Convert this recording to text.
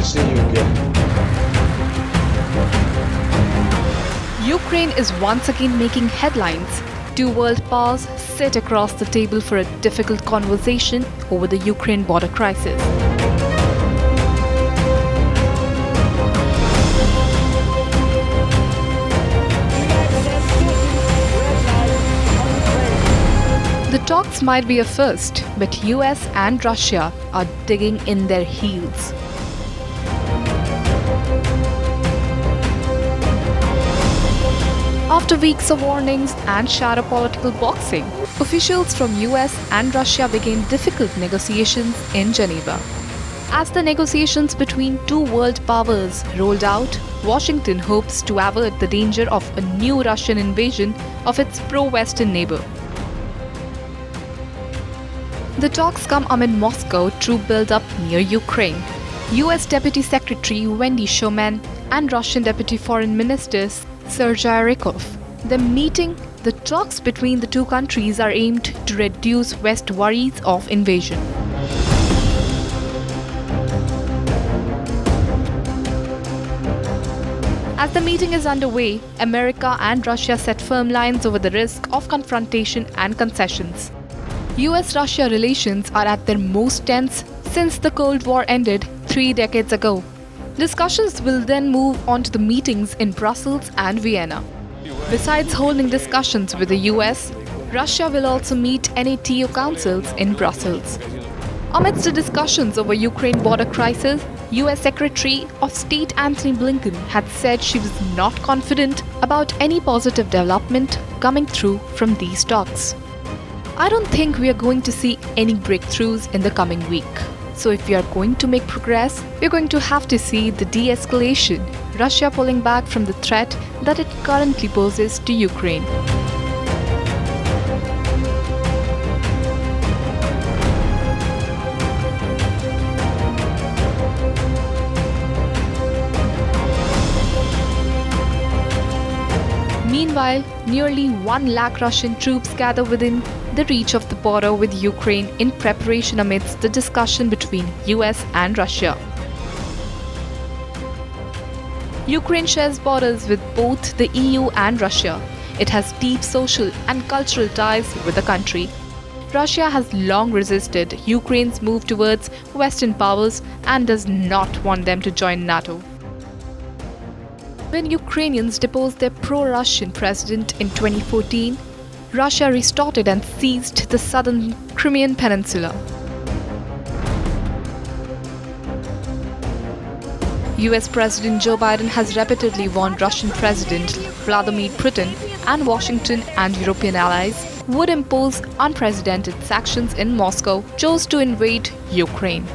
see you again. Ukraine is once again making headlines. Two world powers sit across the table for a difficult conversation over the Ukraine border crisis. The talks might be a first, but US and Russia are digging in their heels. After weeks of warnings and shadow political boxing, officials from US and Russia began difficult negotiations in Geneva. As the negotiations between two world powers rolled out, Washington hopes to avert the danger of a new Russian invasion of its pro-Western neighbor. The talks come amid Moscow troop build-up near Ukraine. US Deputy Secretary Wendy Sherman and Russian Deputy Foreign Minister Sergei Rykov. The talks between the two countries are aimed to reduce West worries of invasion. As the meeting is underway, America and Russia set firm lines over the risk of confrontation and concessions. U.S.-Russia relations are at their most tense since the Cold War ended 3 decades ago. Discussions will then move on to the meetings in Brussels and Vienna. Besides holding discussions with the US, Russia will also meet NATO councils in Brussels. Amidst the discussions over Ukraine border crisis, US Secretary of State Antony Blinken had said she was not confident about any positive development coming through from these talks. I don't think we are going to see any breakthroughs in the coming week. So if we are going to make progress, we're going to have to see the de-escalation, Russia pulling back from the threat that it currently poses to Ukraine. Meanwhile, nearly 1 lakh Russian troops gather within the reach of the border with Ukraine in preparation amidst the discussion between US and Russia. Ukraine shares borders with both the EU and Russia. It has deep social and cultural ties with the country. Russia has long resisted Ukraine's move towards Western powers and does not want them to join NATO. When Ukrainians deposed their pro-Russian president in 2014, Russia restarted and seized the southern Crimean Peninsula. US President Joe Biden has repeatedly warned Russian President Vladimir Putin and Washington and European allies would impose unprecedented sanctions if Moscow chose to invade Ukraine.